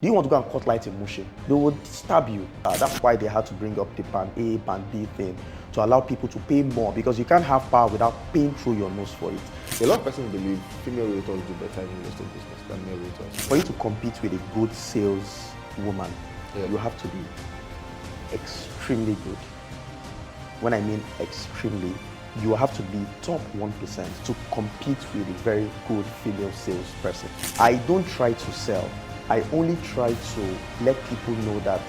Do you want to go and cut light in Mushin? They would stab you. That's why they had to bring up the band A, band B thing to allow people to pay more, because you can't have power without paying through your nose for it. A lot of persons believe female realtors do better in real estate business than male realtors. For you to compete with a good sales woman, you have to be extremely good. When I mean extremely, you have to be top 1% to compete with a very good female salesperson. I don't try to sell. I only try to let people know that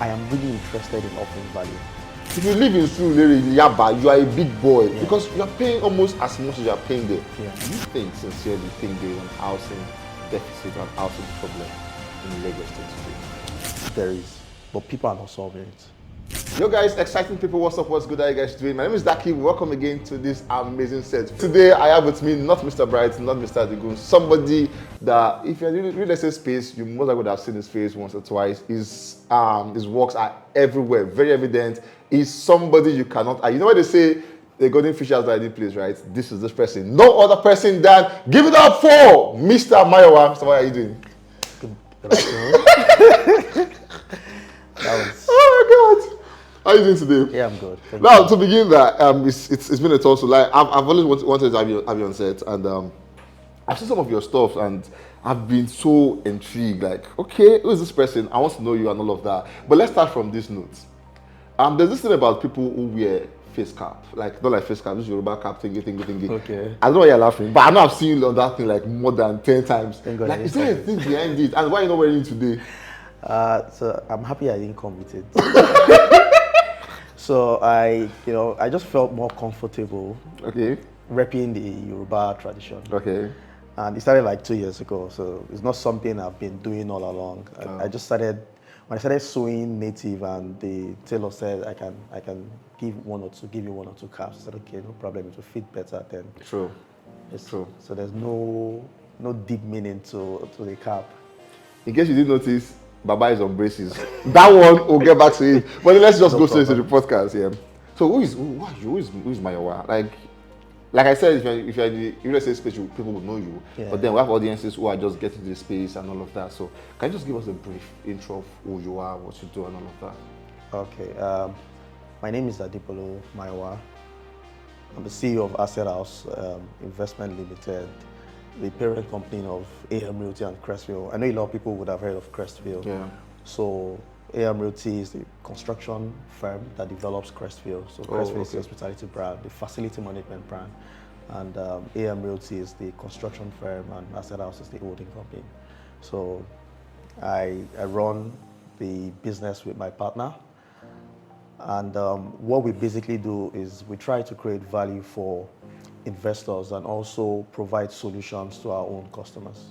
I am really interested in offering value. If you live in Surulere, in Yaba, you are a big boy because you are paying almost as much as you are paying there. Do you sincerely think there is an housing deficit or housing problem in Lagos State today? There is, but people are not solving it. Yo guys, exciting people, what's up, what's good, how you guys doing? My name is Daki, welcome again to this amazing set. Today I have with me not Mr. Bright, not Mr. Adigun, somebody that if you're in real estate space, you most likely would have seen his face once or twice. His works are everywhere, very evident. He's somebody you cannot, you know what they say, the golden fish has any place, right? This is this person, no other person than, give it up for Mr. Mayowa. Mr. What are you doing? Good afternoon. Oh my God. How are you doing today? Yeah, I'm good. Now, to begin that, it's been a tussle. Like I've always wanted to have you on set, and I've seen some of your stuff, and I've been so intrigued. Like, okay, who is this person? I want to know you and all of that. But let's start from this note. There's this thing about people who wear face cap, like not like face cap, this Yoruba cap thingy. Okay. I don't know why you're laughing, but I know I've seen you on that thing like more than 10 times. Like, is there a thing behind it? And why are you not wearing it today? So I'm happy I didn't come with it. So I just felt more comfortable. Okay. Repping the Yoruba tradition. Okay. And it started like 2 years ago, so it's not something I've been doing all along. I just started, when I started sewing native, and the tailor said I can give you one or two caps. I said, okay, no problem, it will fit better then. True. It's true. So there's no deep meaning to the cap. In case you didn't notice, Baba is on braces. That one, we'll get back to it. But let's just go straight to the podcast. Yeah. So who is Mayowa? Like I said, if you're in the real estate space, people will know you. Yeah. But then we have audiences who are just getting to the space and all of that. So can you just give us a brief intro of who you are, what you do, and all of that? Okay. My name is Adipolo Mayowa. I'm the CEO of Asset House Investment Limited, the parent company of AM Realty and Crestville. I know a lot of people would have heard of Crestville. Yeah. So AM Realty is the construction firm that develops Crestville. So Crestville is the hospitality brand, the facility management brand. And AM Realty is the construction firm, and Asset House is the holding company. So I run the business with my partner. And what we basically do is we try to create value for investors and also provide solutions to our own customers.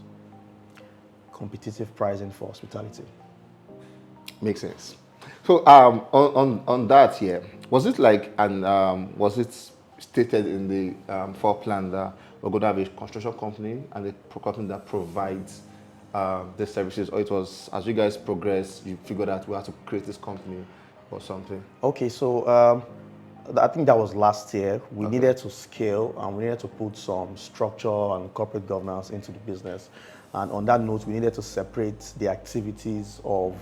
Competitive pricing for hospitality. Makes sense. So on that here, was it like, and was it stated in the foreplan that we're going to have a construction company and a company that provides the services, or it was as you guys progress, you figured out we have to create this company or something? Okay, so I think that was last year. We needed to scale, and we needed to put some structure and corporate governance into the business. And on that note, we needed to separate the activities of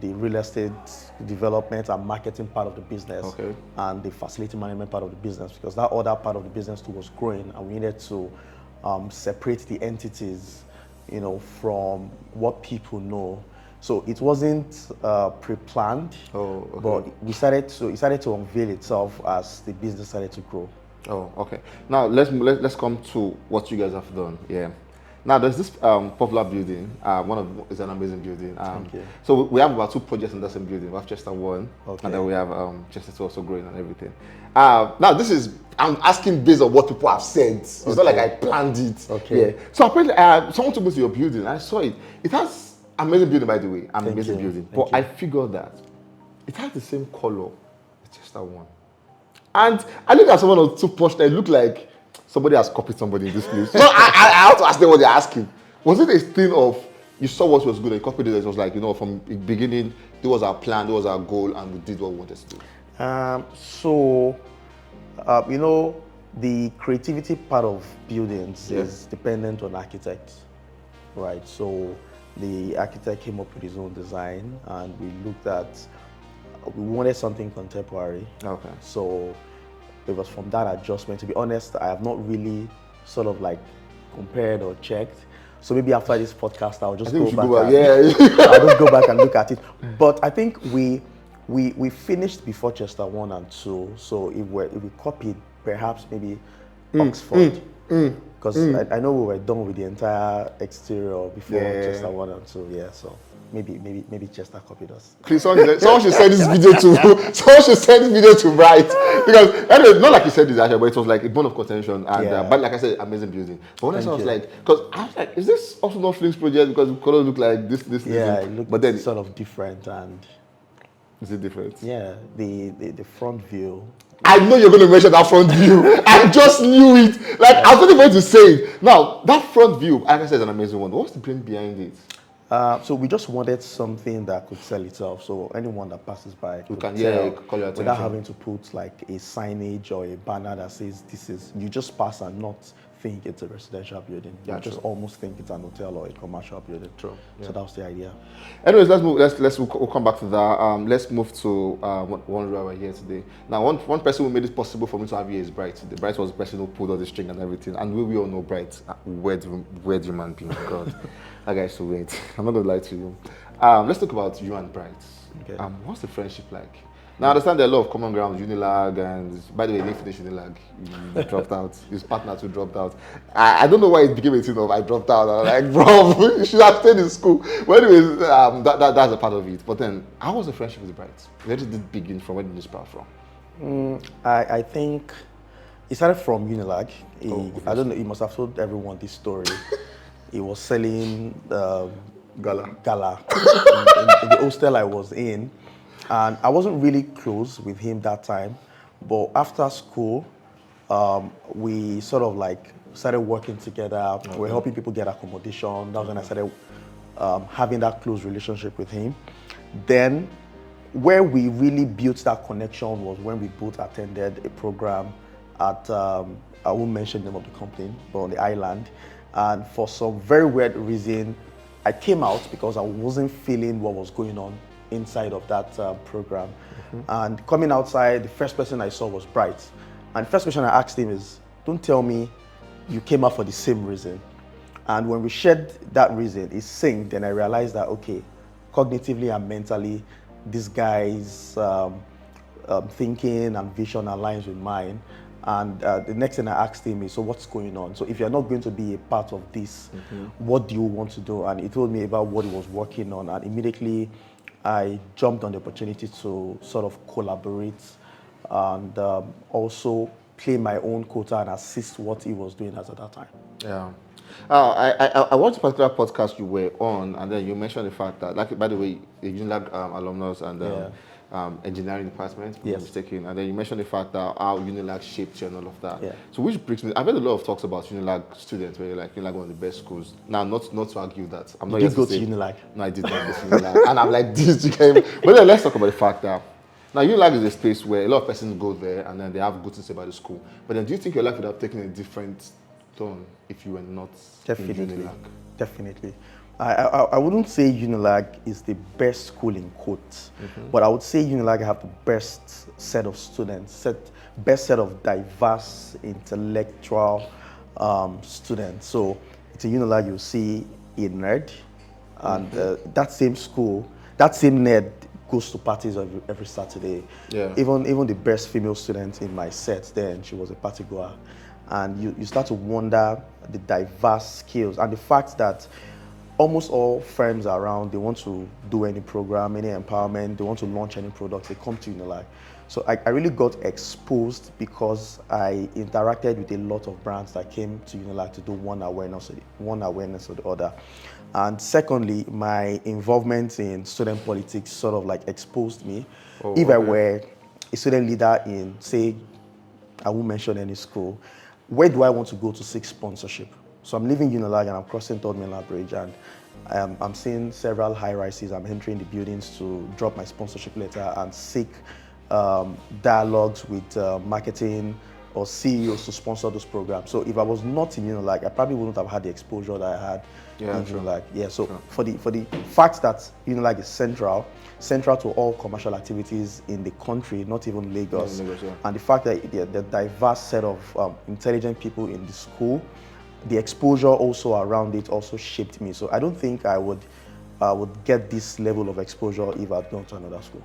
the real estate development and marketing part of the business and the facility management part of the business, because that other part of the business too was growing, and we needed to separate the entities, from what people know. So it wasn't pre-planned, but it started to unveil itself as the business started to grow. Oh, okay. Now let's come to what you guys have done. Yeah. Now there's this popular building. It's an amazing building. Thank you. So we have about 2 projects in the same building. We have Chester 1, and then we have Chester 2 also growing and everything. Now I'm asking based on what people have said. It's not like I planned it. Okay. Yeah. So apparently, someone took me to your building. I saw it. It has amazing building, by the way. Amazing building. But I figured that it has the same color as Chester 1. And I looked at someone on 2 posts that looked like somebody has copied somebody in this place. So I have to ask them what they're asking. Was it a thing of you saw what was good and you copied it? It was like, from the beginning, there was our plan, there was our goal, and we did what we wanted to do. The creativity part of buildings is dependent on architects, right? So the architect came up with his own design, and we looked at, we wanted something contemporary. Okay. So it was from that adjustment. To be honest, I have not really sort of like compared or checked. So maybe after this podcast, I'll just go back. I'll just go back and look at it. But I think we finished before Chester 1 and 2. So if we copied, perhaps maybe Oxford. Because I know we were done with the entire exterior before Chester 1 and 2. Yeah, so maybe Chester copied us. Please, someone should send this video to someone should send this video to Bright, because anyway, not like you said this actually, but it was like a bone of contention, and but like I said, amazing building. But when I was like, because I was like, is this also not Flink's project, because the color look like this? Yeah, it looked, but then sort of different. And is it different? Yeah, the front view. I know you're going to mention that front view. I just knew it. Like, I was not going to say it. Now, that front view, like I said, is an amazing one. What's the brain behind it? So we just wanted something that could sell itself. So anyone that passes by could call tell your attention without having to put like a signage or a banner that says this is. You just pass and not think it's a residential building. You just almost think it's an hotel or a commercial building. True. So that was the idea. Anyways, let's move. We'll come back to that. Let's move to one reason we're here today. Now, one person who made it possible for me to have here is Bright. The Bright was the person who pulled all the string and everything. And we all know Bright. Weird human being. God, that guy's so weird. I'm not gonna lie to you. Let's talk about you and Bright. Okay. What's the friendship like? Now, I understand there are a lot of common ground, Unilag, and by the way, he didn't finish Unilag. He dropped out. His partner too dropped out. I don't know why it became a thing of I dropped out. I was like, bro, you should have stayed in school. But anyways, that's a part of it. But then, how was the friendship with Bright? Where did it begin from? Where did it start from? I think it started from Unilag. I don't know, he must have told everyone this story. He was selling Gala in the hostel I was in. And I wasn't really close with him that time, but after school, we sort of like started working together. Okay. We were helping people get accommodation. That was when I started having that close relationship with him. Then, where we really built that connection was when we both attended a program at, I won't mention the name of the company, but on the island. And for some very weird reason, I came out because I wasn't feeling what was going on inside of that program. And coming outside, the first person I saw was Bright. And the first question I asked him is, don't tell me you came out for the same reason. And when we shared that reason, it synced, and I realized that, okay, cognitively and mentally, this guy's thinking and vision aligns with mine. And the next thing I asked him is, so what's going on? So if you're not going to be a part of this, what do you want to do? And he told me about what he was working on, and immediately I jumped on the opportunity to sort of collaborate and also play my own quota and assist what he was doing as at that time. Yeah. I watched a particular podcast you were on, and then you mentioned the fact that, like, by the way, the Unilag alumnus and engineering department, if I'm not mistaken, and then you mentioned the fact that how Unilag shaped you and all of that. Yeah. So which brings me, I've heard a lot of talks about Unilag students where you're like, Unilag one of the best schools. Now, not to argue that. I'm not Did you go to Unilag? No, I did not go to Unilag. And I'm like, this became, but then let's talk about the fact that now Unilag is a space where a lot of persons go there and then they have good to say about the school. But then do you think your life would have taken a different turn if you were not in Unilag? Definitely. I wouldn't say Unilag is the best school in quotes, but I would say Unilag have the best set of students, best set of diverse intellectual students. So it's a Unilag, you'll see a nerd, and that same school, that same nerd goes to parties every Saturday. Yeah. Even the best female student in my set then, she was a party goer. And you start to wonder the diverse skills and the fact that almost all firms around, they want to do any program, any empowerment, they want to launch any product, they come to Unilag. So I really got exposed because I interacted with a lot of brands that came to Unilag to do one awareness or the other. And secondly, my involvement in student politics sort of like exposed me. If I were a student leader in, say, I won't mention any school, where do I want to go to seek sponsorship? So I'm leaving Unilag and I'm crossing Third Mainland Bridge, and I'm seeing several high rises. I'm entering the buildings to drop my sponsorship letter and seek dialogues with marketing or CEOs to sponsor those programs. So if I was not in Unilag, I probably wouldn't have had the exposure that I had in Unilag. Yeah. So for the fact that Unilag is central to all commercial activities in the country, not even Lagos, and the fact that the diverse set of intelligent people in the school, the exposure also around it also shaped me. So I don't think I would get this level of exposure if I'd gone to another school.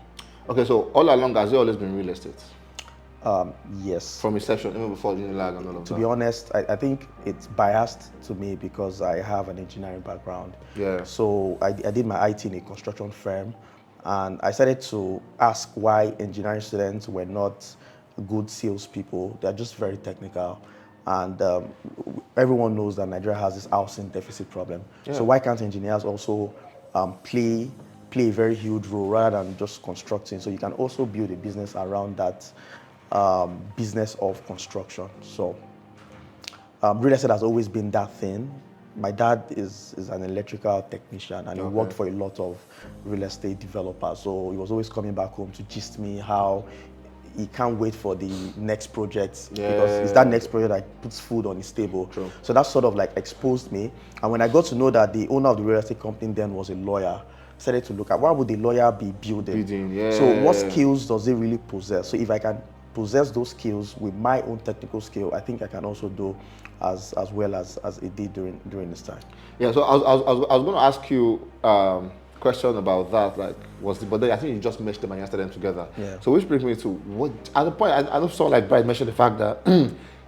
Okay, so all along, has it always been real estate? Yes. From inception, even before Unilag and all of that? To be honest, I think it's biased to me because I have an engineering background. Yeah. So I did my IT in a construction firm, and I started to ask why engineering students were not good salespeople. They're just very technical. And everyone knows that Nigeria has this housing deficit problem. Yeah. So why can't engineers also play a very huge role rather than just constructing? So you can also build a business around that business of construction. So real estate has always been that thing. My dad is an electrical technician, and he worked for a lot of real estate developers. So he was always coming back home to gist me how he can't wait for the next project because it's that next project that puts food on his table. True. So that sort of like exposed me. And when I got to know that the owner of the real estate company then was a lawyer, I started to look at why would the lawyer be building? So what skills does he really possess? So if I can possess those skills with my own technical skill, I think I can also do as well as it did during this time. Yeah. So I was going to ask you question about that, like but then I think you just meshed them and you started them together. Yeah. So which brings me to what at the point I know someone like Bright mentioned the fact that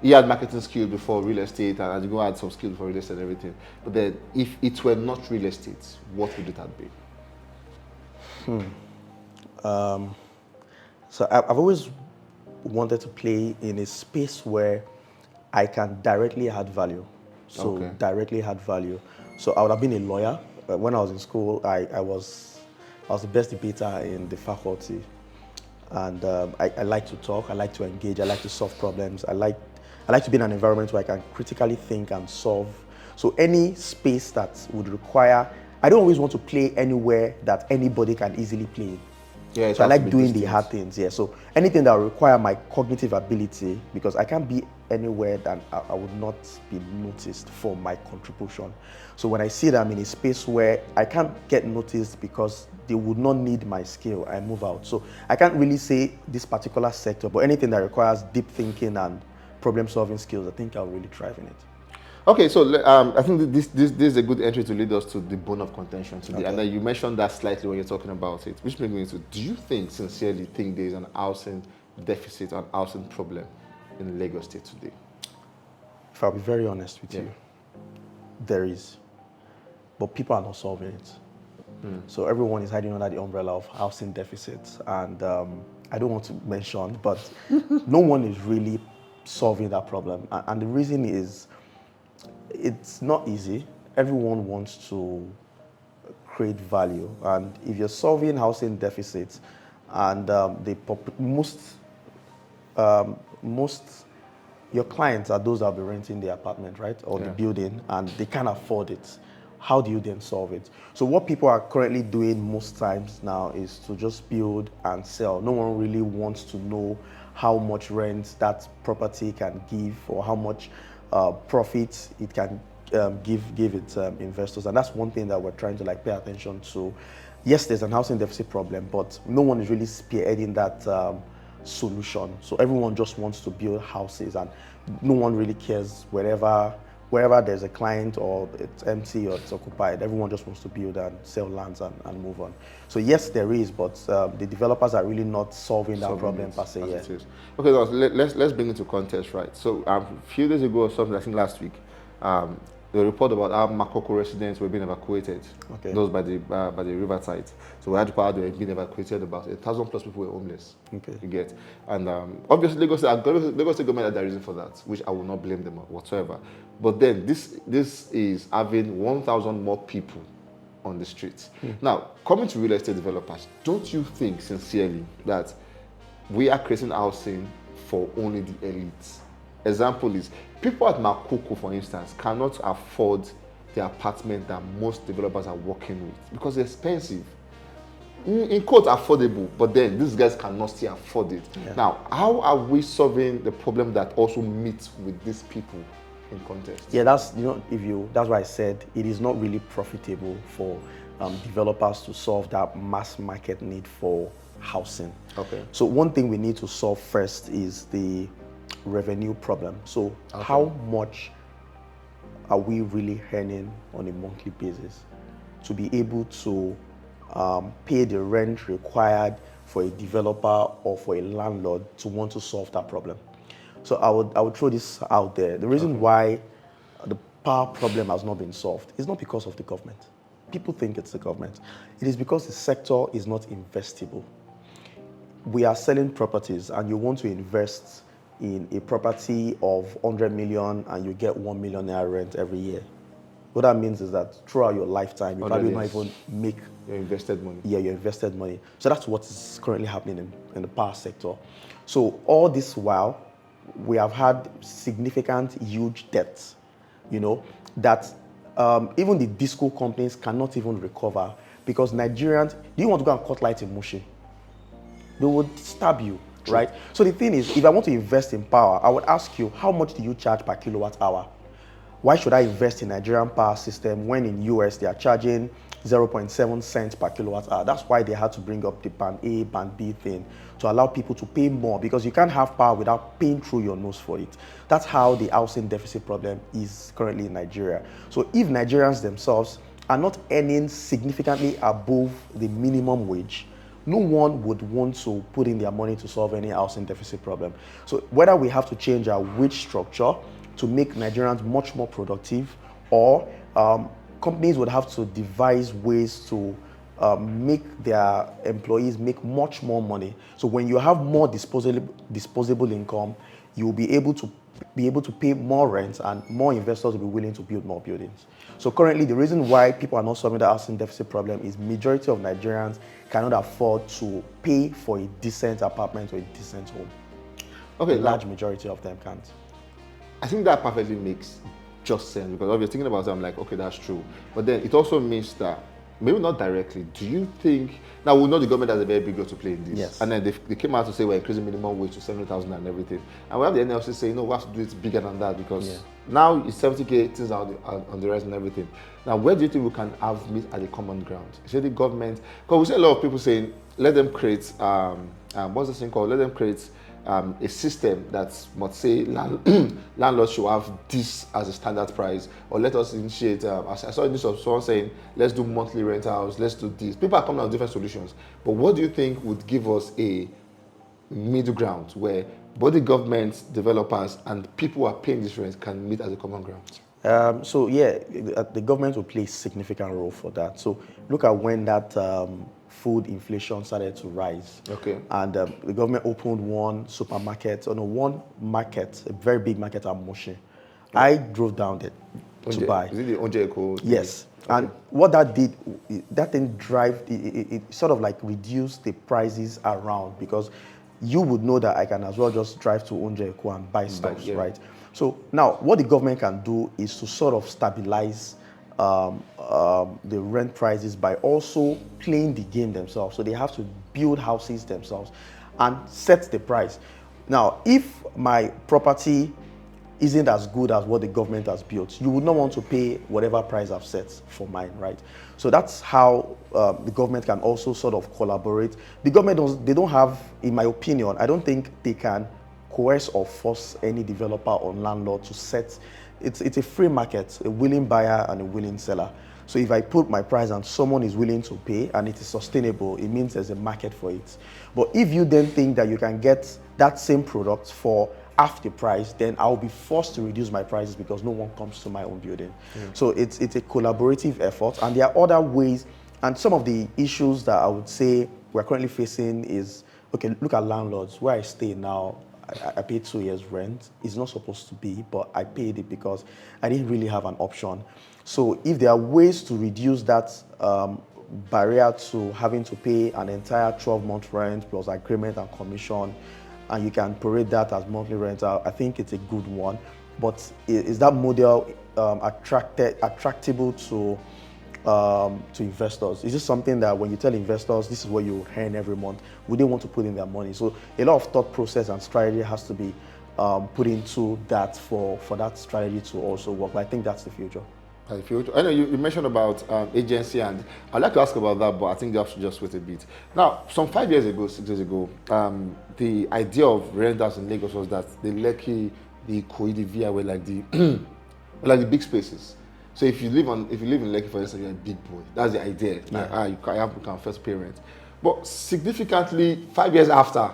he had marketing skills before real estate and you go had some skills for real estate and everything. But then if it were not real estate, what would it have been? So I've always wanted to play in a space where I can directly add value. So directly add value. So I would have been a lawyer. When I was in school, I was the best debater in the faculty, and I like to talk, I like to engage, I like to solve problems. I like to be in an environment where I can critically think and solve. So any space that would require, I don't always want to play anywhere that anybody can easily play. Yeah, so I like doing the hard things. Yeah, so anything that will require my cognitive ability, because I can't be anywhere that I would not be noticed for my contribution. So when I see that I'm in a space where I can't get noticed because they would not need my skill, I move out. So I can't really say this particular sector, but anything that requires deep thinking and problem-solving skills, I think I'll really thrive in it. Okay, so I think this is a good entry to lead us to the bone of contention today. And then you mentioned that slightly when you're talking about it, which brings me to, do you sincerely think there is an housing deficit, an housing problem in Lagos State today? If I'll be very honest with you, there is. But people are not solving it. So everyone is hiding under the umbrella of housing deficits. And I don't want to mention, but no one is really solving that problem. And the reason is, it's not easy. Everyone wants to create value, and if you're solving housing deficits, and most your clients are those that will be renting the apartment, right, or the building, and they can't afford it, how do you then solve it? So what people are currently doing most times now is to just build and sell. No one really wants to know how much rent that property can give or how much profit it can give its investors. And that's one thing that we're trying to pay attention to. Yes, there's an housing deficit problem, but no one is really spearheading that solution. So everyone just wants to build houses, and no one really cares wherever there's a client or it's empty or it's occupied. Everyone just wants to build and sell lands and move on. So yes, there is, but the developers are really not solving that problem per se yet. Okay, let's bring it to context, right? So a few days ago or something, I think last week, the report about how Makoko residents were being evacuated. Okay. Those by the riverside. So we had to call out they were being evacuated. About 1,000 plus people were homeless. Okay. You get, and obviously Lagos State government had a reason for that, which I will not blame them whatsoever. But then this is having 1,000 more people on the streets. Now, coming to real estate developers, don't you think sincerely that we are creating housing for only the elites? Example is, people at Makoko, for instance, cannot afford the apartment that most developers are working with because they're expensive. in quote, affordable, but then these guys cannot still afford it. Yeah. Now, how are we solving the problem that also meets with these people in context? Yeah, that's that's why I said it is not really profitable for developers to solve that mass market need for housing. Okay. So one thing we need to solve first is the revenue problem. So how much are we really earning on a monthly basis to be able to pay the rent required for a developer or for a landlord to want to solve that problem? So I would throw this out there. The reason why the power problem has not been solved is not because of the government. People think it's the government. It is because the sector is not investable. We are selling properties and you want to invest in a property of 100 million and you get 1 million naira rent every year. What that means is that throughout your lifetime, you probably not even make your invested money. Yeah, your invested money. So that's what is currently happening in the power sector. So all this while, we have had significant, huge debts, that even the disco companies cannot even recover because Nigerians, do you want to go and cut light in Mushi? They would stab you, right? So the thing is, if I want to invest in power, I would ask you, how much do you charge per kilowatt hour? Why should I invest in Nigerian power system when in US they are charging 0.7 cents per kilowatt hour? That's why they had to bring up the band A, band B thing to allow people to pay more because you can't have power without paying through your nose for it. That's how the housing deficit problem is currently in Nigeria. So if Nigerians themselves are not earning significantly above the minimum wage, no one would want to put in their money to solve any housing deficit problem. So whether we have to change our wage structure to make Nigerians much more productive, or companies would have to devise ways to make their employees make much more money. So when you have more disposable income, you will be able to pay more rent and more investors will be willing to build more buildings. So currently, the reason why people are not solving the housing deficit problem is majority of Nigerians cannot afford to pay for a decent apartment or a decent home. Okay, the large majority of them can't. I think that perfectly makes just sense because if you're thinking about it, I'm like, okay, that's true. But then it also means that, maybe not directly, do you think, now we know the government has a very big role to play in this. Yes. And then they came out to say we're increasing minimum wage to 70,000 and everything. And we have the NLC saying, no, we have to do it bigger than that because now it's 70K, things are on the rise and everything. Now, where do you think we can have meet at a common ground? Is it the government? Because we see a lot of people saying, let them create, what's this thing called? Let them create a system that must say landlords should have this as a standard price, or let us initiate. I saw this of someone saying, let's do monthly rentals, let's do this. People are coming out with different solutions. But what do you think would give us a middle ground where both the government, developers, and people who are paying this rent can meet as a common ground? So yeah, the government will play a significant role for that. So look at when that food inflation started to rise. Okay. And the government opened one market, a very big market at Moshe. I drove down there to buy. Is it the Onje Eco? Yes. Okay. And what that did, that thing it sort of like reduced the prices around, because you would know that I can as well just drive to Onje Eco and buy stuff, right? So now what the government can do is to sort of stabilize the rent prices by also playing the game themselves. So they have to build houses themselves and set the price. Now, if my property isn't as good as what the government has built, you would not want to pay whatever price I've set for mine, right? So that's how the government can also sort of collaborate. The government, they don't have, in my opinion, I don't think they can coerce or force any developer or landlord to set. It's a free market, a willing buyer and a willing seller. So if I put my price and someone is willing to pay and it is sustainable, it means there's a market for it. But if you then think that you can get that same product for half the price, then I'll be forced to reduce my prices because no one comes to my own building. So it's a collaborative effort, and there are other ways. And some of the issues that I would say we're currently facing is, okay, look at landlords. Where I stay now, I paid 2 years rent. It's not supposed to be, but I paid it because I didn't really have an option. So if there are ways to reduce that barrier to having to pay an entire 12-month rent plus agreement and commission, and you can prorate that as monthly rental, I think it's a good one. But is that model attractable to to investors? Is this something that when you tell investors this is what you earn every month, would they want to put in their money? So a lot of thought process and strategy has to be put into that for that strategy to also work. But I think that's the future. I know you mentioned about agency, and I'd like to ask about that, but I think you have to just wait a bit. Now, some 5 years ago, 6 years ago, the idea of rentals in Lagos was that the Lekki, the Ikoyi, the VI were like the like the big spaces. So if you live in Lekki, for instance, you're a big boy. That's the idea. Like, you can first pay rent. But significantly, 5 years after,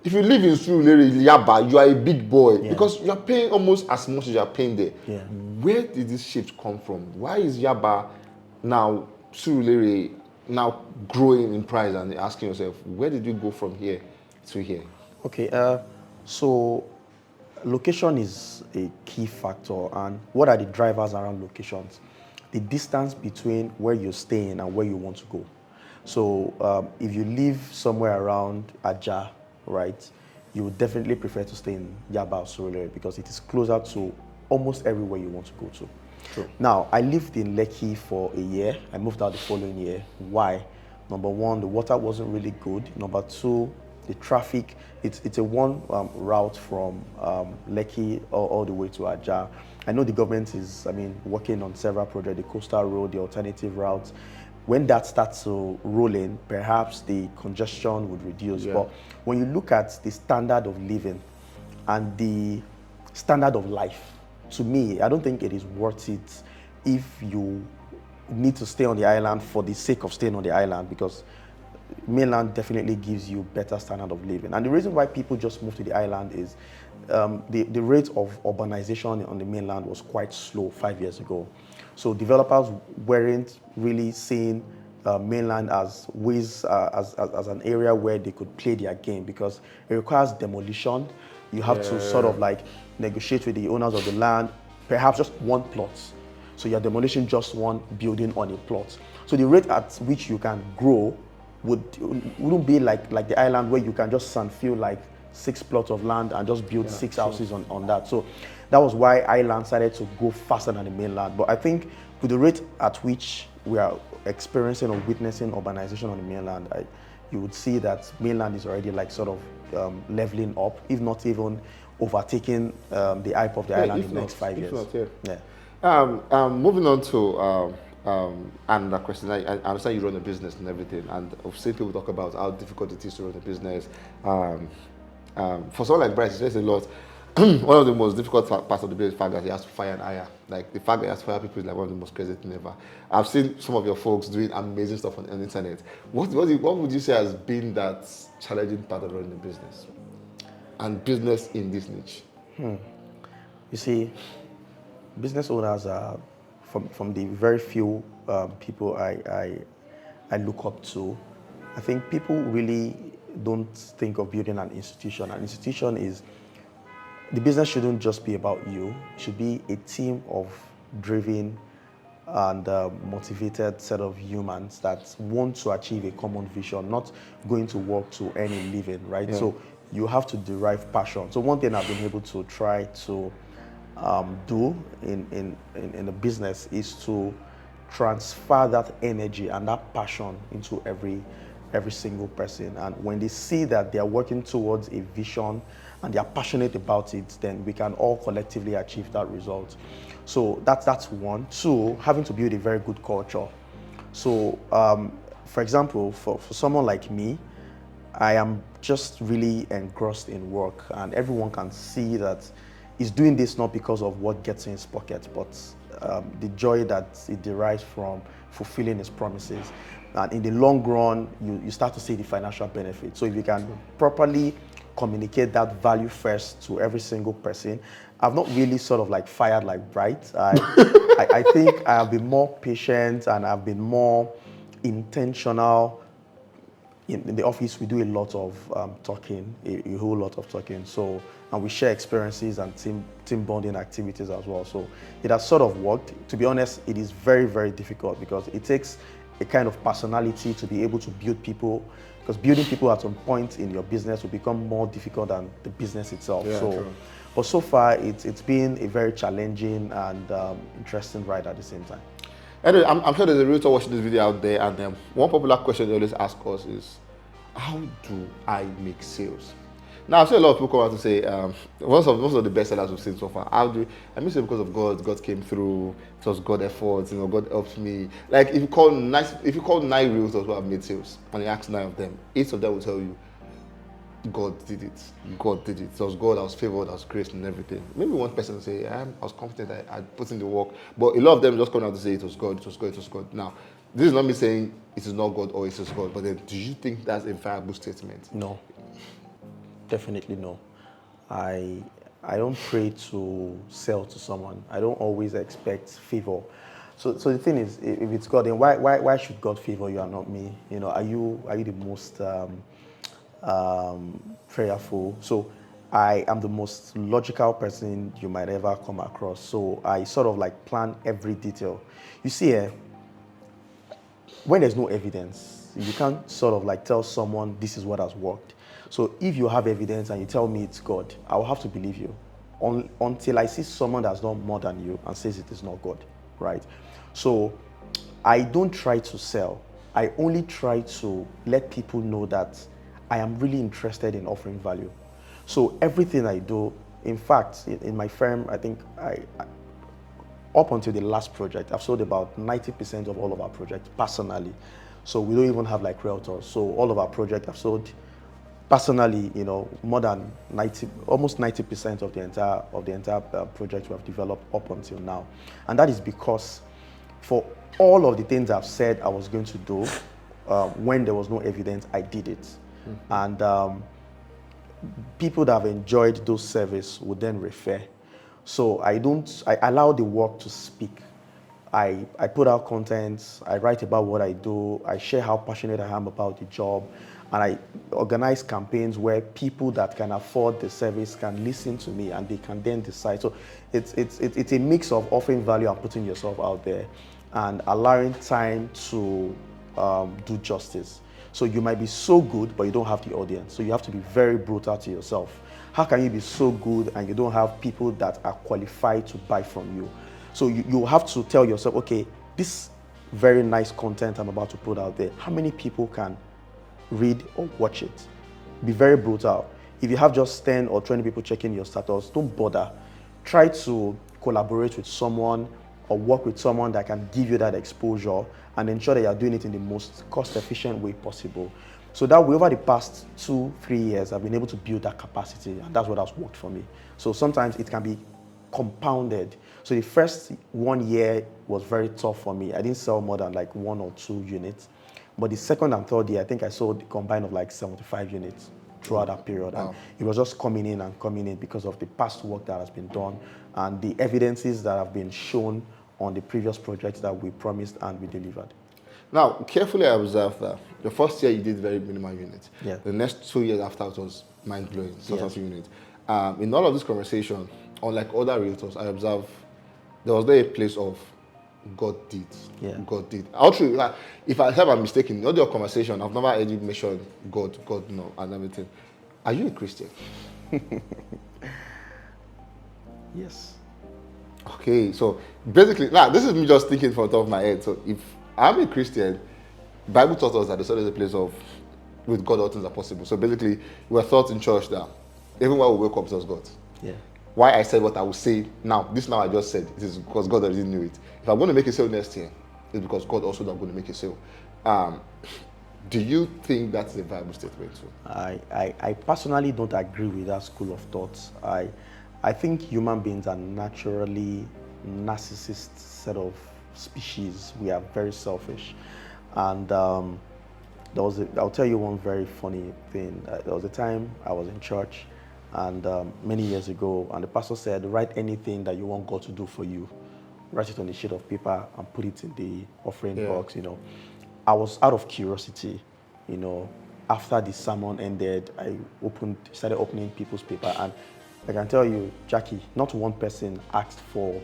if you live in Surulere, Yaba, you are a big boy because you are paying almost as much as you are paying there. Yeah. Where did this shift come from? Why is Yaba now, Surulere, now growing in price, and asking yourself, where did you go from here to here? Okay, so location is a key factor, and what are the drivers around locations? The distance between where you're staying and where you want to go. So if you live somewhere around Ajah, right, you would definitely prefer to stay in Yaba or Surulere because it is closer to almost everywhere you want to go to. True. Now, I lived in Lekki for a year. I moved out the following year. Why? Number one, the water wasn't really good. Number two, the traffic, it's a one route from Lekki all the way to Ajah. I know the government is, working on several projects, the coastal road, the alternative routes. When that starts to roll in, perhaps the congestion would reduce. Yeah. But when you look at the standard of living and the standard of life, to me, I don't think it is worth it if you need to stay on the island for the sake of staying on the island, because mainland definitely gives you better standard of living. And the reason why people just move to the island is the rate of urbanization on the mainland was quite slow 5 years ago. So developers weren't really seeing mainland as ways, as an area where they could play their game, because it requires demolition. You have to sort of like negotiate with the owners of the land, perhaps just one plot. So you're demolishing just one building on a plot. So the rate at which you can grow wouldn't be like the island where you can just feel like 6 plots of land and just build 6 houses on that. So that was why island started to go faster than the mainland. But I think with the rate at which we are experiencing or witnessing urbanization on the mainland, you would see that mainland is already like sort of leveling up, if not even overtaking the hype of the island in the next 5 years. Moving on to another question. I understand you run a business and everything, and I've seen people talk about how difficult it is to run a business. For someone like Bryce, there's a lot. One of the most difficult parts of the business is the fact that he has to fire and hire. Like, the fact that he has to fire people is like one of the most crazy things ever. I've seen some of your folks doing amazing stuff on the internet. What would you say has been that challenging part of running a business and business in this niche? You see, business owners are from the very few people I look up to. I think people really don't think of building an institution. An institution is, the business shouldn't just be about you. It should be a team of driven and motivated set of humans that want to achieve a common vision, not going to work to earn a living, right? Yeah. So you have to derive passion. So one thing I've been able to try to do in the business is to transfer that energy and that passion into every single person. And when they see that they are working towards a vision and they are passionate about it, then we can all collectively achieve that result. So that's one. Two, having to build a very good culture. So for example, for someone like me, I am just really engrossed in work, and everyone can see that he's doing this not because of what gets in his pocket, but the joy that it derives from fulfilling his promises. And in the long run, you start to see the financial benefit. So if you can properly communicate that value first to every single person. I've not really sort of like fired like Bright. I think I have been more patient and I've been more intentional. In the office, we do a lot of talking, a whole lot of talking. So, and we share experiences and team bonding activities as well. So it has sort of worked. To be honest, it is very, very difficult because it takes a kind of personality to be able to build people, because building people at some point in your business will become more difficult than the business itself. Yeah, so, true. But so far, it's been a very challenging and interesting ride at the same time. Anyway, I'm sure there's a realtor watching this video out there, and one popular question they always ask us is, how do I make sales? Now, I've seen a lot of people come out to say, most of the best sellers we've seen so far, I make sales because of God. God came through. It was God efforts. God helped me. Like if you call 9 realtors who have made sales, and you ask 9 of them, 8 of them will tell you, God did it. God did it. It was God. I was favored. I was graced and everything. Maybe one person will say, I was confident. I put in the work. But a lot of them just come out to say it was God. It was God. It was God. Now, this is not me saying it is not God or it is God. But then, do you think that's a viable statement? No, definitely no. I don't pray to sell to someone. I don't always expect favor. So the thing is, if it's God, then why should God favor you and not me? Are you the most prayerful? So I am the most logical person you might ever come across. So I sort of like plan every detail. You see, when there's no evidence, you can't sort of like tell someone this is what has worked. So if you have evidence and you tell me it's God, I will have to believe you until I see someone that's done more than you and says it is not God, right? So I don't try to sell. I only try to let people know that I am really interested in offering value. So everything I do, in fact, in my firm, I think up until the last project, I've sold about 90% of all of our projects personally. So we don't even have like realtors. So all of our projects I've sold personally, more than 90, almost 90% of the entire project we have developed up until now. And that is because for all of the things I've said I was going to do, when there was no evidence, I did it. Mm-hmm. And people that have enjoyed those services would then refer. So I allow the work to speak. I put out content, I write about what I do, I share how passionate I am about the job, and I organize campaigns where people that can afford the service can listen to me and they can then decide. So it's a mix of offering value and putting yourself out there and allowing time to do justice. So you might be so good, but you don't have the audience. So you have to be very brutal to yourself. How can you be so good and you don't have people that are qualified to buy from you? So you have to tell yourself, okay, this very nice content I'm about to put out there, how many people can read or watch it? Be very brutal. If you have just 10 or 20 people checking your status, don't bother. Try to collaborate with someone or work with someone that can give you that exposure and ensure that you're doing it in the most cost-efficient way possible. So that way, over the past 2-3 years, I've been able to build that capacity, and that's what has worked for me. So sometimes it can be compounded. So the first 1 year was very tough for me. I didn't sell more than like 1 or 2 units. But the second and third year, I think I sold a combined of like 75 units throughout that period. Wow. And it was just coming in because of the past work that has been done and the evidences that have been shown on the previous projects that we promised and we delivered. Now, carefully I observed that the first year you did very minimal units. Yeah. The next 2 years after it was mind-blowing, Yes. units. In all of this conversation, unlike other realtors, I observed there was there a place of God did. Yeah. God did. Actually, if I'm mistaken, in all your conversation, I've never heard you mention God, no, and everything. Are you a Christian? Yes. Okay, so basically, now this is me just thinking from the top of my head. So if I'm a Christian, Bible taught us that there's always a place of, with God all things are possible. So basically, we were taught in church that even when we wake up, it was God. Yeah. Why I said what I will say now, I just said, it is because God already knew it. If I'm going to make a sale next year, it's because God also not going to make a sale. Do you think that's a viable statement too? I personally don't agree with that school of thought. I think human beings are naturally narcissist set of species. We are very selfish. And I'll tell you one very funny thing. There was a time I was in church and many years ago, and the pastor said, write anything that you want God to do for you. Write it on a sheet of paper and put it in the offering box, I was out of curiosity, after the sermon ended, I started opening people's paper, and I can tell you, Jackie, not one person asked for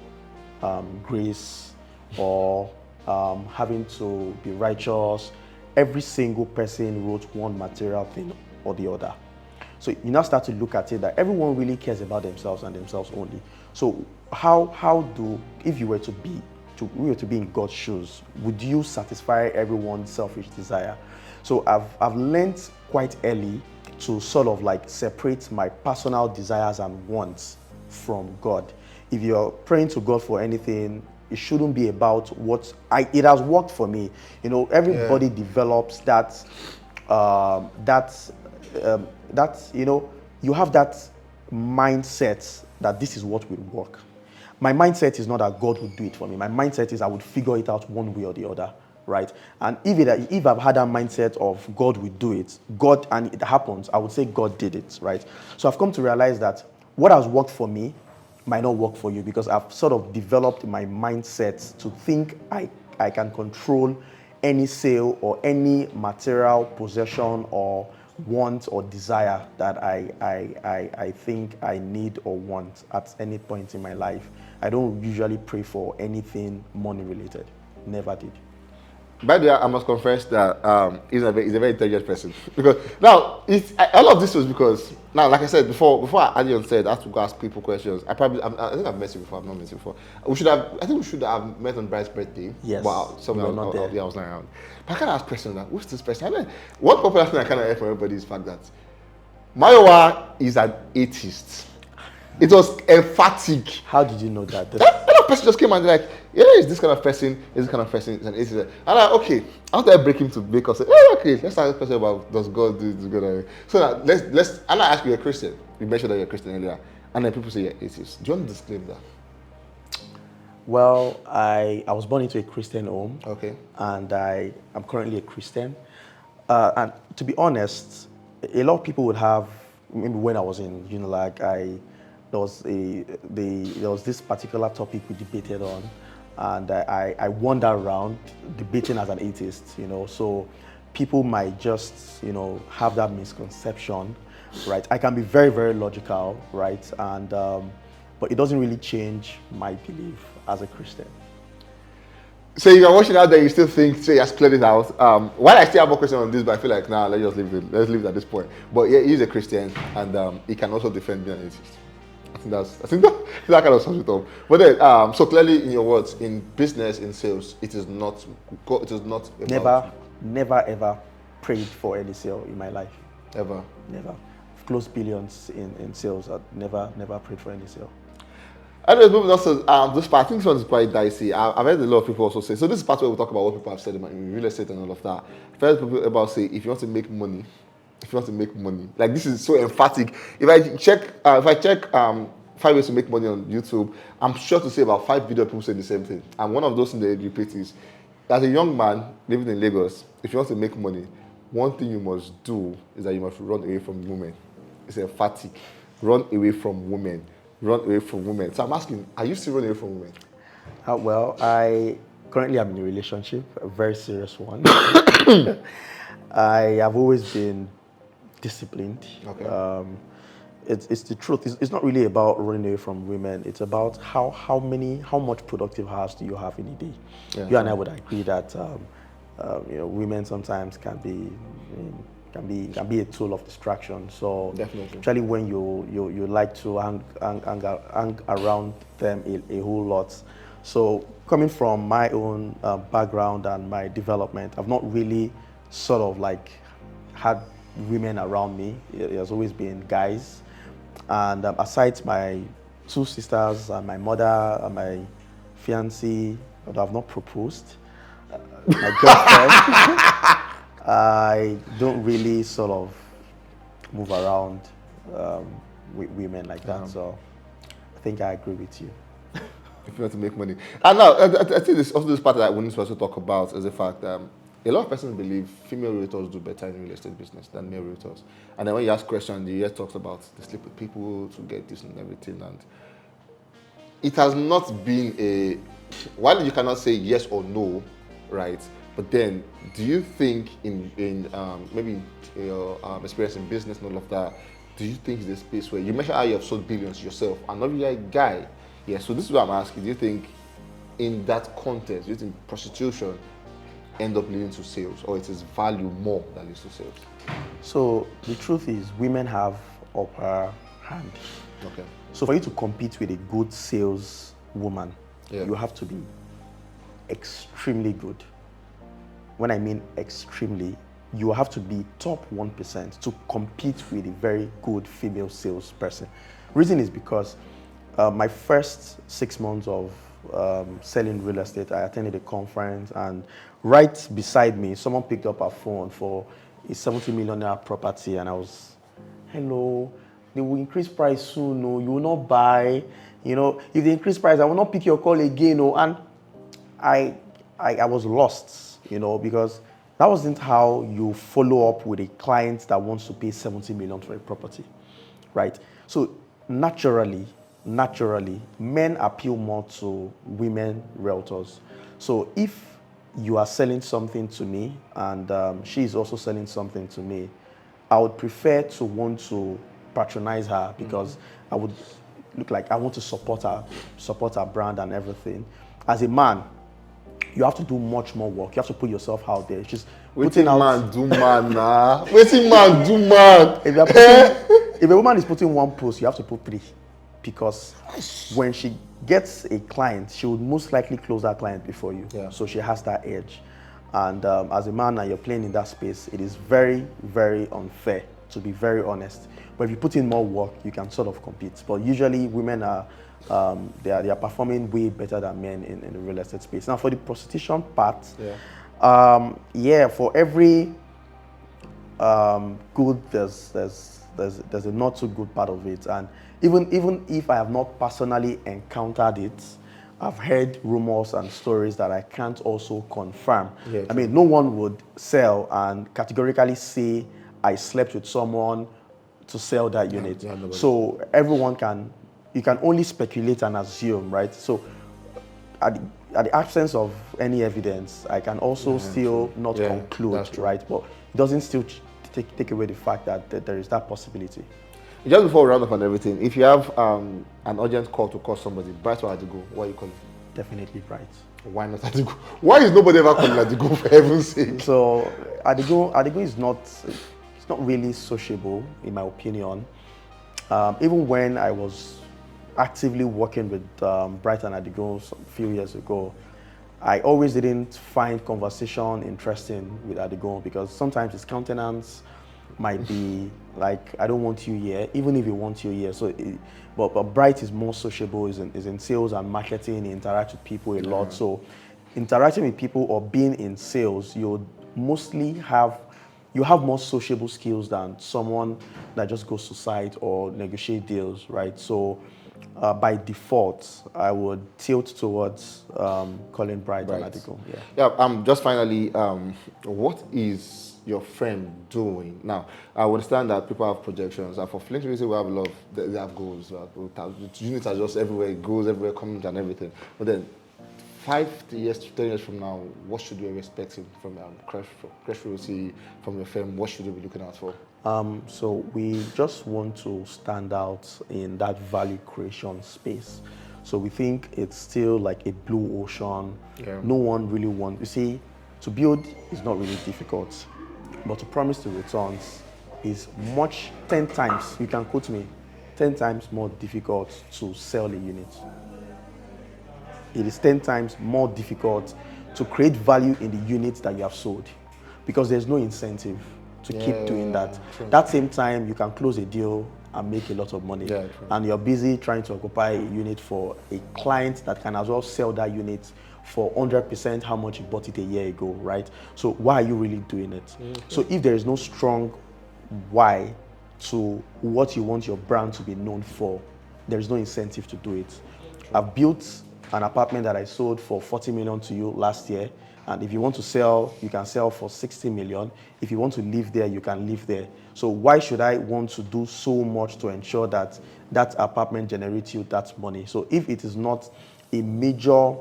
grace or having to be righteous. Every single person wrote one material thing or the other. So you now start to look at it that everyone really cares about themselves and themselves only. So how if you were to be we were to be in God's shoes, would you satisfy everyone's selfish desire? So I've learned quite early to sort of like separate my personal desires and wants from God. If you're praying to God for anything, it shouldn't be about it has worked for me. You know, everybody develops that, you know, you have that mindset that this is what will work. My mindset is not that God would do it for me. My mindset is I would figure it out one way or the other, right? And if I've had that mindset of God will do it, and it happens, I would say God did it, right? So I've come to realize that what has worked for me might not work for you, because I've sort of developed my mindset to think I can control any sale or any material possession or want or desire that I think I need or want at any point in my life. I don't usually pray for anything money related. Never did. By the way, I must confess that he's a very intelligent person. Because now, all of this was because, now, like I said before Adion said, I have to go ask people questions. I think I've met you before. I've not met you before. I think we should have met on Bride's birthday. Yes. Wow, somewhere not there. Yeah, I was lying around. But I can't ask questions now. Who's this person? One popular thing I kind of heard from everybody is the fact that Mayowa is an atheist. It was emphatic. How did you know that? That person just came and like, yeah, is this kind of person, is this kind of person, is an atheist. And I'm like, okay, after I break him to make us say, oh, okay, let's ask a question about does God do this? So now let's and I ask you, you're a Christian. You mentioned that you're a Christian earlier, and then people say you're atheist. Do you want to disclaim that? Well, I was born into a Christian home. Okay. And I'm currently a Christian. And to be honest, a lot of people would have, maybe when I was in Unilag, there was this particular topic we debated on, and I wandered around debating as an atheist, you know, so people might just, you know, have that misconception, right? I can be very, very logical, right? And but it doesn't really change my belief as a Christian. So if you're watching out there, you still think, say, you're cleared it out. While I still have more questions on this, but I feel like, let's just leave it. Let's leave it at this point. But yeah, he's a Christian, and he can also defend being an atheist. I think that kind of sums it up. But then, so clearly, in your words, in business, in sales, it is not about Never ever prayed for any sale in my life. Ever. Never. I've closed billions in sales. I've never prayed for any sale. Anyways, moving on to this part, I think this one is quite dicey. I've heard a lot of people also say, so this is part where we talk about what people have said about real estate and all of that. I've heard people about say, if you want to make money, like this is so emphatic. If I check 5 ways to make money on YouTube, I'm sure to say about 5 video people say the same thing. And one of those things they repeat is, as a young man living in Lagos, if you want to make money, one thing you must do is that you must run away from women. It's emphatic. Run away from women. Run away from women. So I'm asking, are you still running away from women? Well, I currently am in a relationship, a very serious one. I have always been disciplined. Okay. It's the truth. It's not really about running away from women. It's about how much productive hours do you have in a day. Yeah, you and I would agree that you know, women sometimes can be a tool of distraction. So definitely, especially when you like to hang around them a whole lot. So coming from my own background and my development, I've not really sort of like had women around me. It has always been guys. And aside my 2 sisters and my mother and my fiancée, although I've not proposed, my girlfriend, I don't really sort of move around with women like that. So I think I agree with you. If you want to make money. And now, I think this part that we need to also talk about is the fact that a lot of persons believe female realtors do better in real estate business than male realtors. And then when you ask questions, you hear talks about they sleep with people to get this and everything. And it has not been while you cannot say yes or no, right? But then, do you think in maybe your experience in business and all of that, do you think it's a space where you mentioned how you have sold billions yourself and not really a guy? Yeah, so this is what I'm asking. Do you think in that context, do you think prostitution end up leading to sales, or it is value more that leads to sales? So the truth is, women have upper hand. Okay. So for you to compete with a good sales woman, you have to be extremely good. When I mean extremely, you have to be top 1% to compete with a very good female salesperson. Reason is because my first 6 months of selling real estate, I attended a conference, and right beside me, someone picked up a phone for a 70 million naira property, and I was, hello, they will increase price soon, no, you will not buy, if they increase price, I will not pick your call again, no, and I was lost, because that wasn't how you follow up with a client that wants to pay 70 million for a property, right? So naturally, men appeal more to women realtors. So if you are selling something to me and she is also selling something to me, I would prefer to want to patronize her because I would look like I want to support her brand and everything. As a man, you have to do much more work. You have to put yourself out there. Just putting out. Man do man nah. Waiting man do man. If a woman is putting one post, you have to put 3, because when she gets a client, she would most likely close that client before you. Yeah. So she has that edge. And as a man and you're playing in that space, it is very, very unfair, to be very honest. But if you put in more work, you can sort of compete. But usually women are they are performing way better than men in the real estate space. Now for the prostitution part, for every good, there's a not so good part of it. And even if I have not personally encountered it, I've heard rumors and stories that I can't also confirm. Yeah, I mean, no one would sell and categorically say I slept with someone to sell that unit. So you can only speculate and assume, right? So at the absence of any evidence, I can also still not conclude, right? But it doesn't still take away the fact that there is that possibility. Just before we round up on everything, if you have an urgent call to call somebody, Bright or Adigo, what are you calling? Definitely Bright. Why not Adigo? Why is nobody ever calling Adigo, for heaven's sake? So Adigo is not really sociable, in my opinion. Even when I was actively working with Bright and Adigo a few years ago, I always didn't find conversation interesting with Adigo because sometimes his countenance might be like, I don't want you here, even if you want you here. So, but Bright is more sociable, is in sales and marketing, he interacts with people a lot. So interacting with people or being in sales, you have more sociable skills than someone that just goes to site or negotiate deals, right? So by default, I would tilt towards calling Bright and Adigo. Just finally, what is your firm doing? Now, I understand that people have projections, and for Flint Music, we have a lot of, they have goals. The units are just everywhere, it goes everywhere, comes and everything. But then, 5 years to 10 years from now, what should we be expecting from Crash Royalty, from your firm? What should we be looking out for? So we just want to stand out in that value creation space. So we think it's still like a blue ocean. No one really wants, you see, to build is not really difficult, but to promise the returns is 10 times, you can quote me, 10 times more difficult to sell a unit. It is 10 times more difficult to create value in the units that you have sold because there's no incentive to keep doing that. True. That same time, you can close a deal and make a lot of money. And you're busy trying to occupy a unit for a client that can as well sell that unit for 100% how much you bought it a year ago, right? So why are you really doing it? So if there is no strong why to what you want your brand to be known for, there is no incentive to do it. I've built an apartment that I sold for 40 million to you last year. And if you want to sell, you can sell for 60 million. If you want to live there, you can live there. So why should I want to do so much to ensure that that apartment generates you that money? So if it is not a major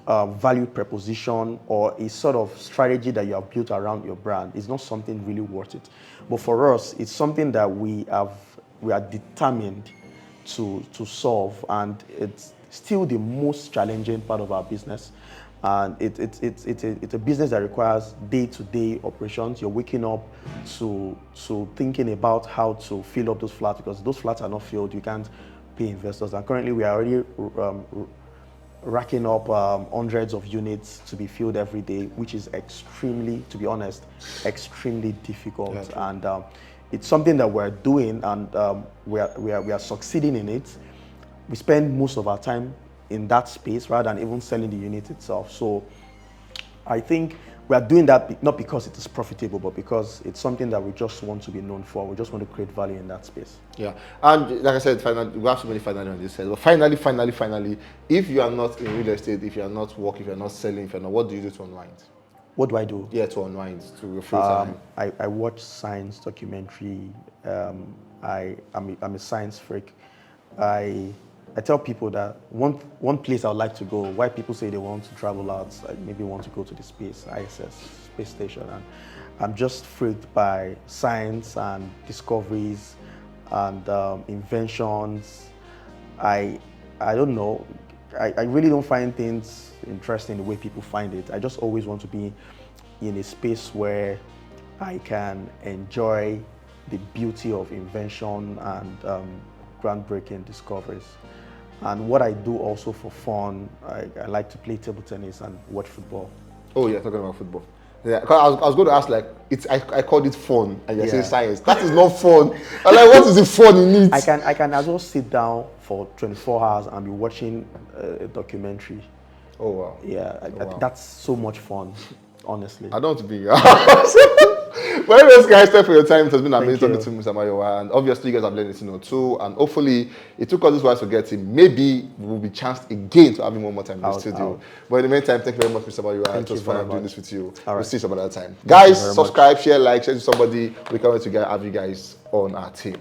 value proposition or a sort of strategy that you have built around your brand, it's not something really worth it. But for us, it's something that we are determined to solve, and it's still the most challenging part of our business. And it's a business that requires day-to-day operations. You're waking up to thinking about how to fill up those flats, because those flats are not filled, you can't pay investors. And currently we are already racking up hundreds of units to be filled every day, which is extremely, to be honest, extremely difficult. Yeah, and it's something that we're doing, and we are succeeding in it. We spend most of our time in that space rather than even selling the unit itself. So I think we are doing that not because it is profitable, but because it's something that we just want to be known for. We just want to create value in that space. Yeah, and like I said, finally, we have so many finally on this side. But finally, if you are not in real estate, if you are not working, if you are not selling, if you are not, what do you do to unwind? What do I do? Yeah, to unwind, to your free time. I watch science documentary. I'm a science freak. I tell people that one place I would like to go, why people say they want to travel out, I maybe want to go to the ISS, space station. And I'm just freaked by science and discoveries and inventions. I don't know. I really don't find things interesting the way people find it. I just always want to be in a space where I can enjoy the beauty of invention and groundbreaking discoveries. And what I do also for fun, I like to play table tennis and watch football. Oh yeah, talking about football. Yeah, 'cause I was going to ask, like, I called it fun, and you're saying science. That is not fun. I'm like, what is the fun in it? I can as well sit down for 24 hours and be watching a documentary. Oh wow. Yeah, wow. That's so much fun, honestly. I don't want to be. But anyways, guys, thank you for your time. It has been amazing talking to Mr. Mayowa, and obviously you guys have learned it too. And hopefully, it took us this while to get him. Maybe we will be chanced again to have him one more time in the studio. But in the meantime, thank you very much, Mr. Mayowa. It was fun doing this with you. We'll see you some other time. Guys, subscribe, share, like, share to somebody. We can't wait to have you guys on our team.